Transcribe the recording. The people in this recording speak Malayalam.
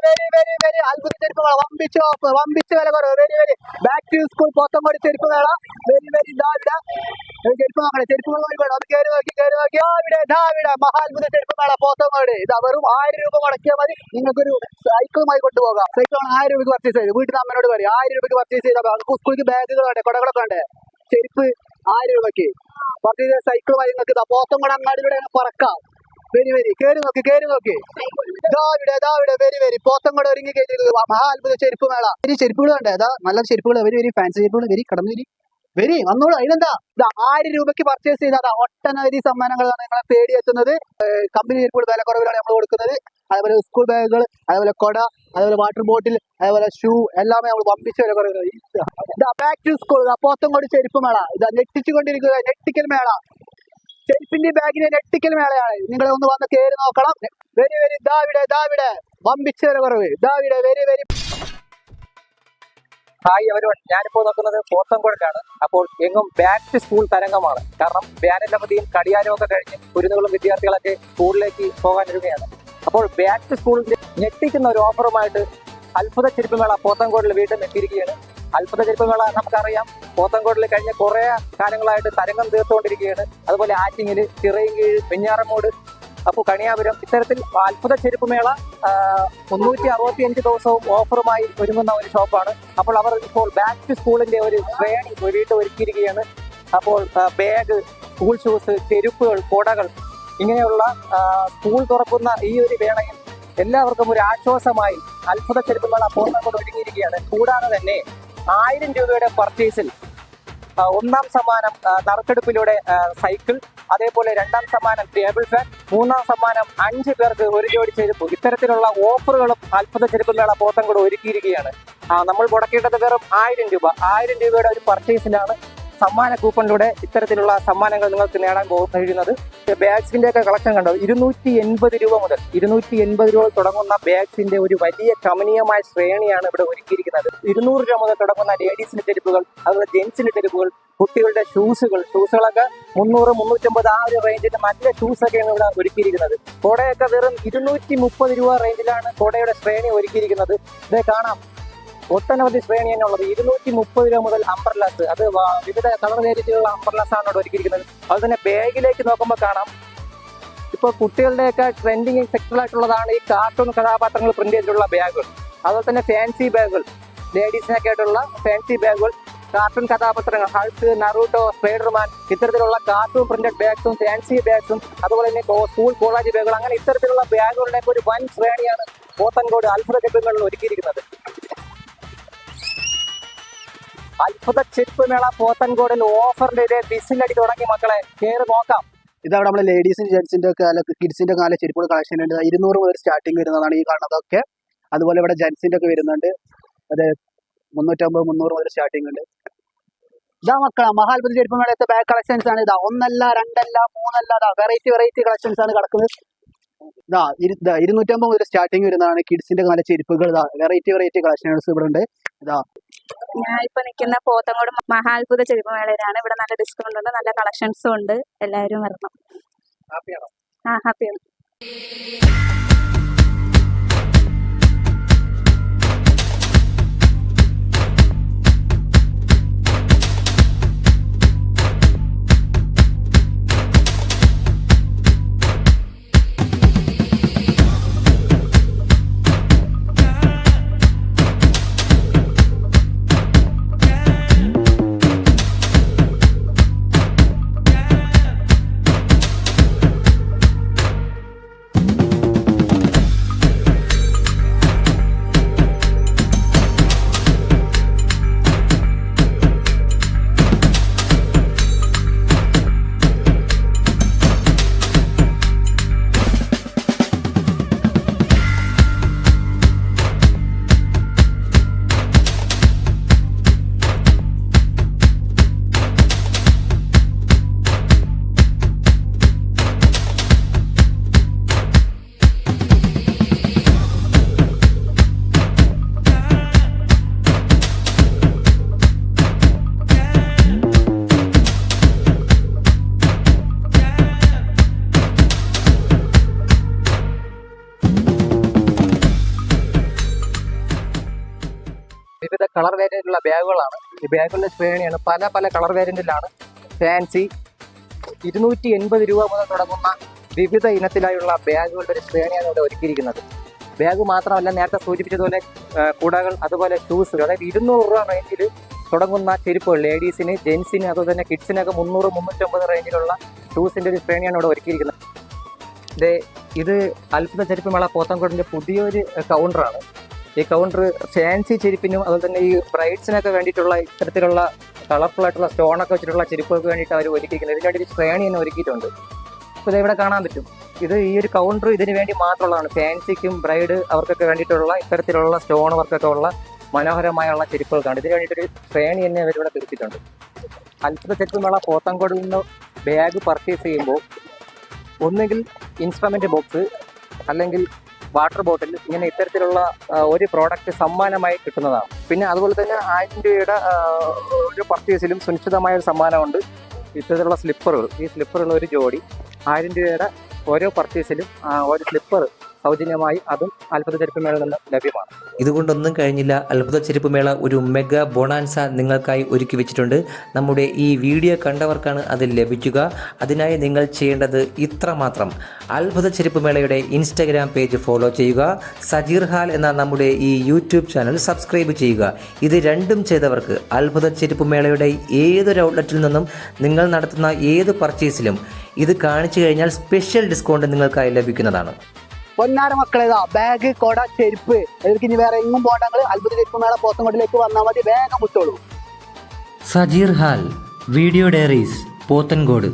വെരി വെരി വെരി അത്ഭുത ചെരുപ്പ് മേള വമ്പിച്ച വില കുറവ് very very back to school Pothencode ചെരുപ്പ് മേള വെരി വെരി ചെരുപ്പ് നോക്കണേ ചെരുപ്പ് ഒരുപാട് ഒന്ന് കയറി നോക്കി ഇവിടെ മഹാത്ഭുത ചെരുപ്പ് മേള പോത്തങ്കോട് ഇതാ വെറും 1000 രൂപ മുടക്കിയാൽ മതി നിങ്ങൾക്കൊരു സൈക്കിളുമായി കൊണ്ടുപോകാം സൈക്കിളാണ് 1000 രൂപയ്ക്ക് പർച്ചേസ് ചെയ്ത് വീട്ടിൽ അമ്മനോട് പറയും 1000 രൂപയ്ക്ക് പർച്ചേസ് ചെയ്താൽ സ്കൂളിക്ക് ബാഗുകളുണ്ട് കുടകളൊക്കെ ഉണ്ട് ചെരുപ്പ് 1000 രൂപയ്ക്ക് പർച്ചേസ് ചെയ്ത സൈക്കിളുമായി നിങ്ങൾക്ക് പോത്തങ്കോട് അങ്ങാടിയുടെ പറക്കാം വെരി വെരി കയറി നോക്കി ഇതാവിടെ വെരി വെരി പോത്തങ്കോട് ഒരുങ്ങി കഴിഞ്ഞത് മഹാത്ഭുത ചെരുപ്പ് മേള വെരി ചെരുപ്പുകൾ ഉണ്ട് അതാ നല്ല ചെരുപ്പുകൾ വെരി വെരി ഫാൻസി ചെരുപ്പുകൾ വെരി കടന്നു വെരി വന്നോളൂ അതിനെന്താ 1000 രൂപയ്ക്ക് പർച്ചേസ് ചെയ്താൽ ഒട്ടനവധി സമ്മാനങ്ങളാണ് നിങ്ങളെ തേടിയെത്തുന്നത് കമ്പനി ചെരുപ്പുകൾ വില കുറവിലാണ് നമ്മൾ കൊടുക്കുന്നത് അതേപോലെ സ്കൂൾ ബാഗുകൾ അതേപോലെ കൊട അതേപോലെ വാട്ടർ ബോട്ടിൽ അതേപോലെ ഷൂ എല്ലാമേ നമ്മൾ വമ്പിച്ച വില കുറവിലാണ് ബാക്ക് ടു സ്കൂൾ പോത്തങ്കോട് ചെരുപ്പ് മേള ഇതാ ഞെട്ടിച്ചുകൊണ്ടിരിക്കുക ഞെട്ടിക്കൽ മേള ചെരുപ്പിന്റെ ബാഗിന്റെ ഞെട്ടിക്കൽ മേളയാണ് നിങ്ങൾ ഒന്ന് വന്ന് കയറി നോക്കണം വെരി വെരി ദാവിടെ വമ്പിച്ച വില കുറവ് ദാവിടെ വെരി വെരി ഹായ് അവരോട് ഞാനിപ്പോൾ നോക്കുന്നത് പോത്തങ്കോടിലാണ്. അപ്പോൾ എങ്ങും ബാക്ക് ടു സ്കൂൾ തരംഗമാണ്. കാരണം വേനലവധിയും കടിയാരമൊക്കെ കഴിഞ്ഞ് കുരുന്നുകളും വിദ്യാർത്ഥികളൊക്കെ സ്കൂളിലേക്ക് പോകാനിരിക്കുകയാണ്. അപ്പോൾ ബാക്ക് ടു സ്കൂളിന്റെ ഞെട്ടിക്കുന്ന ഒരു ഓഫറുമായിട്ട് അത്ഭുത ചെരുപ്പ് മേള പോത്തങ്കോടിൽ വീണ്ടും എത്തിയിരിക്കുകയാണ്. അത്ഭുത ചെരുപ്പ് മേള നമുക്കറിയാം പോത്തങ്കോടിൽ കഴിഞ്ഞ കുറെ കാലങ്ങളായിട്ട് തരംഗം തീർത്തുകൊണ്ടിരിക്കുകയാണ്. അതുപോലെ ആറ്റിങ്ങൽ, ചിറയൻകീഴ്, വെഞ്ഞാറമൂട്, അപ്പോൾ കണിയാപുരം ഇത്തരത്തിൽ അത്ഭുത ചെരുപ്പ് മേള 365 ദിവസവും ഓഫറുമായി ഒരുങ്ങുന്ന ഒരു ഷോപ്പാണ്. അപ്പോൾ അവർ ഇപ്പോൾ ബാക്ക് ടു സ്കൂളിന്റെ ഒരു ശ്രേണി വീണ്ടും ഒരുക്കിയിരിക്കുകയാണ്. അപ്പോൾ ബാഗ്, സ്കൂൾ ഷൂസ്, ചെരുപ്പുകൾ, കൊടകൾ ഇങ്ങനെയുള്ള സ്കൂൾ തുറക്കുന്ന ഈ ഒരു വേളയിൽ എല്ലാവർക്കും ഒരു ആശ്വാസമായി അത്ഭുത ചെരുപ്പ് മേള പോത്തങ്കോട് ഒരുങ്ങിയിരിക്കുകയാണ്. കൂടാതെ തന്നെ 1000 രൂപയുടെ പർച്ചേസിൽ ഒന്നാം സമ്മാനം നറുക്കെടുപ്പിലൂടെ സൈക്കിൾ, അതേപോലെ രണ്ടാം സമ്മാനം ടേബിൾ ഫാൻ, മൂന്നാം സമ്മാനം 5 പേർക്ക് ഒരു ജോഡി ചെരുപ്പ്. ഇത്തരത്തിലുള്ള ഓഫറുകളും അത്ഭുത ചെരുപ്പ് മേള പോത്തങ്കോട് ഒരുക്കിയിരിക്കുകയാണ്. നമ്മൾ മുടക്കേണ്ടത് വെറും 1000 രൂപ. 1000 രൂപയുടെ ഒരു പർച്ചേസിലാണ് സമ്മാന കൂപ്പണിലൂടെ ഇത്തരത്തിലുള്ള സമ്മാനങ്ങൾ നിങ്ങൾക്ക് നേടാൻ കഴിയുന്നത്. ബാഗ്സിന്റെ ഒക്കെ കളക്ഷൻ കണ്ടോ, 280 രൂപ മുതൽ 280 രൂപ തുടങ്ങുന്ന ബാഗ്സിന്റെ ഒരു വലിയ കമനീയമായ ശ്രേണിയാണ് ഇവിടെ ഒരുക്കിയിരിക്കുന്നത്. 200 രൂപ മുതൽ തുടങ്ങുന്ന ലേഡീസിന്റെ ചെരുപ്പുകൾ, അതുപോലെ ജെന്റ്സിന്റെ ചെരുപ്പുകൾ, കുട്ടികളുടെ ഷൂസുകളൊക്കെ 300, 350 ആ ഒരു റേഞ്ചിന്റെ നല്ല ഷൂസൊക്കെയാണ് ഇവിടെ ഒരുക്കിയിരിക്കുന്നത്. കൊടയൊക്കെ വെറും 230 രൂപ റേഞ്ചിലാണ് കൊടയുടെ ശ്രേണി ഒരുക്കിയിരിക്കുന്നത്. ഇത് കാണാം, ഒട്ടനവധി ശ്രേണി തന്നെയുള്ളത്. 230 രൂപ മുതൽ അംബ്രല്ലാസ്, അത് വിവിധ കളർ വേരിയന്റുള്ള അംബ്രല്ലാസ് ആണ് ഇവിടെ ഒരുക്കിയിരിക്കുന്നത്. അതുപോലെ തന്നെ ബാഗിലേക്ക് നോക്കുമ്പോൾ കാണാം, ഇപ്പോൾ കുട്ടികളുടെയൊക്കെ ട്രെൻഡിങ് സെക്ടറായിട്ടുള്ളതാണ് ഈ കാർട്ടൂൺ കഥാപാത്രങ്ങൾ പ്രിന്റ് ചെയ്തിട്ടുള്ള ബാഗുകൾ. അതുപോലെ തന്നെ ഫാൻസി ബാഗുകൾ, ലേഡീസിനൊക്കെ ആയിട്ടുള്ള ഫാൻസി ബാഗുകൾ, കാർട്ടൂൺ കഥാപാത്രങ്ങൾ, ഹൾക്ക്, നറൂട്ടോ, സ്പൈഡർമാൻ ഇത്തരത്തിലുള്ള കാർട്ടൂൺ പ്രിന്റഡ് ബാഗ്സും ഫാൻസി ബാഗ്സും, അതുപോലെ തന്നെ സ്കൂൾ കോളേജ് ബാഗുകൾ, അങ്ങനെ ഇത്തരത്തിലുള്ള ബാഗുകളുടെ ഒരു വൻ ശ്രേണിയാണ് പോത്തങ്കോട് അത്ഭുത ചെരുപ്പുകളിൽ ഒരുക്കിയിരിക്കുന്നത്. അത്ഭുത ചെരുപ്പ് മേള പോത്തൻകോടിൽ ഓഫറിന്റെ ബിസിലടി തുടങ്ങി. മക്കളെ കയറി നോക്കാം. ഇതവിടെ നമ്മളെ ലേഡീസിന്റെ ജെന്റ്സിന്റെ ഒക്കെ കിഡ്സിന്റെ ഒക്കെ നല്ല ചെരുപ്പുകൾ കളക്ഷൻ ഉണ്ട്. 200 മുതൽ സ്റ്റാർട്ടിങ് വരുന്നതാണ് ഈ കാണുന്നതൊക്കെ. അതുപോലെ ഇവിടെ ജെന്റ്സിന്റെ ഒക്കെ വരുന്നുണ്ട്. അത് 350, 300 മുതൽ സ്റ്റാർട്ടിങ് ഉണ്ട്. ഇതാ മക്കളെ മഹാത്ഭുത ചെരുപ്പ് മേളത്തെ ബാഗ് കളക്ഷൻസ് ആണ്. ഇതാ 1 അല്ല 2 അല്ല 3 അല്ല, വെറൈറ്റി കളക്ഷൻസ് ആണ് കിടക്കുന്നത്. ഇതാ 250 മുതൽ സ്റ്റാർട്ടിങ് വരുന്നതാണ് കിഡ്സിന്റെ നല്ല ചെരുപ്പുകൾ. ഇതാ വെറൈറ്റി കളക്ഷൻസ് ഇവിടെ ഉണ്ട്. ഇതാ ഞാൻ ഇപ്പൊ നിൽക്കുന്ന പോത്തങ്കോട് മഹാത്ഭുത ചെരുപ്പ് മേളയിലാണ്. ഇവിടെ നല്ല ഡിസ്കൗണ്ട് ഉണ്ട്, നല്ല കളക്ഷൻസും ഉണ്ട്. എല്ലാവരും വരണം. ഹാപ്പിയാണ്. കളർ വേരിയന്റിലുള്ള ബാഗുകളാണ്. ഈ ബാഗുകളുടെ ശ്രേണിയാണ് പല പല കളർ വേരിയന്റിലാണ്. ഫാൻസി 280 രൂപ മുതൽ തുടങ്ങുന്ന വിവിധ ഇനത്തിലായുള്ള ബാഗുകളുടെ ഒരു ശ്രേണിയാണ് ഇവിടെ ഒരുക്കിയിരിക്കുന്നത്. ബാഗ് മാത്രമല്ല, നേരത്തെ സൂചിപ്പിച്ചതുപോലെ കുടകൾ, അതുപോലെ ഷൂസ്, അതായത് 200 രൂപ റേഞ്ചിൽ തുടങ്ങുന്ന ചെരുപ്പുകൾ ലേഡീസിന്, ജെൻസിന്, അതുപോലെ തന്നെ കിഡ്സിനൊക്കെ 300-350 റേഞ്ചിലുള്ള ഷൂസിൻ്റെ ഒരു ശ്രേണിയാണ് ഇവിടെ ഒരുക്കിയിരിക്കുന്നത്. ഇത് അത്ഭുത ചെരുപ്പ് മേള പോത്തൻകോടിൻ്റെ പുതിയൊരു കൗണ്ടറാണ്. ഈ കൗണ്ടർ ഫാൻസി ചെരുപ്പിനും അതുപോലെ തന്നെ ഈ ബ്രൈഡ്സിനൊക്കെ വേണ്ടിയിട്ടുള്ള ഇത്തരത്തിലുള്ള കളർഫുൾ ആയിട്ടുള്ള സ്റ്റോണൊക്കെ വെച്ചിട്ടുള്ള ചെരുപ്പുകൾക്ക് വേണ്ടിയിട്ട് അവർ ഒരുക്കിയിരിക്കുന്നത്. ഇതിന് വേണ്ടി ഒരു ശ്രേണി തന്നെ ഒരുക്കിയിട്ടുണ്ട്. അപ്പോൾ ഇത് ഇവിടെ കാണാൻ പറ്റും. ഈ ഒരു കൗണ്ടർ ഇതിന് വേണ്ടി മാത്രമുള്ളതാണ്. ഫാൻസിക്കും ബ്രൈഡ് അവർക്കൊക്കെ വേണ്ടിയിട്ടുള്ള ഇത്തരത്തിലുള്ള സ്റ്റോൺ വർക്കൊക്കെ ഉള്ള മനോഹരമായുള്ള ചെരുപ്പുകൾക്കാണ്. ഇതിന് വേണ്ടിയിട്ടൊരു ശ്രേണി തന്നെ അവരിവിടെ തിരുത്തിയിട്ടുണ്ട്. അത്ഭുത ചെരുപ്പ് മേള പോത്തൻകോടിൽ നിന്ന് ബാഗ് പർച്ചേസ് ചെയ്യുമ്പോൾ ഒന്നുകിൽ ഇൻസ്ട്രുമെന്റ് ബോക്സ് അല്ലെങ്കിൽ വാട്ടർ ബോട്ടിൽ, ഇങ്ങനെ ഇത്തരത്തിലുള്ള ഒരു പ്രോഡക്റ്റ് സമ്മാനമായി കിട്ടുന്നതാണ്. പിന്നെ അതുപോലെ തന്നെ 1000 രൂപയുടെ ഒരു പർച്ചേസിലും സുനിശ്ചിതമായ ഒരു സമ്മാനമുണ്ട്. ഇത്തരത്തിലുള്ള സ്ലിപ്പറുകൾ, ഈ സ്ലിപ്പറുകൾ ഒരു ജോഡി 1000 രൂപയുടെ ഓരോ പർച്ചേസിലും ഒരു സ്ലിപ്പർ സൗജന്യമായി അതും അത്ഭുത ചെരുപ്പ് മേളയിൽ നിന്ന് ലഭ്യമാണ്. ഇതുകൊണ്ടൊന്നും കഴിഞ്ഞില്ല, അത്ഭുത ചെരുപ്പ് മേള ഒരു മെഗാ ബൊണാൻസ നിങ്ങൾക്കായി ഒരുക്കി വെച്ചിട്ടുണ്ട്. നമ്മുടെ ഈ വീഡിയോ കണ്ടവർക്കാണ് അത് ലഭിക്കുക. അതിനായി നിങ്ങൾ ചെയ്യേണ്ടത് ഇത്രമാത്രം: അത്ഭുത ചെരുപ്പ് മേളയുടെ ഇൻസ്റ്റഗ്രാം പേജ് ഫോളോ ചെയ്യുക, സജീർ ഹാൽ എന്ന നമ്മുടെ ഈ യൂട്യൂബ് ചാനൽ സബ്സ്ക്രൈബ് ചെയ്യുക. ഇത് രണ്ടും ചെയ്തവർക്ക് അത്ഭുത ചെരുപ്പ് മേളയുടെ ഏതൊരു ഔട്ട്ലെറ്റിൽ നിന്നും നിങ്ങൾ നടത്തുന്ന ഏത് പർച്ചേസിലും ഇത് കാണിച്ചു കഴിഞ്ഞാൽ സ്പെഷ്യൽ ഡിസ്കൗണ്ട് നിങ്ങൾക്കായി ലഭിക്കുന്നതാണ്. പൊന്നാര മക്കളേതാ ബാഗ്, കൊട, ചെരുപ്പ്, ഇതിലേക്ക് ഇനി വേറെ എങ്ങും പോകണ്ടെങ്കിൽ അത്ഭുത ചെരുപ്പ് മേള പോത്തൻകോടിലേക്ക് വന്നാൽ മതി. വേഗം മുത്തോളൂ. Sajeer Hal video diaries Pothencode.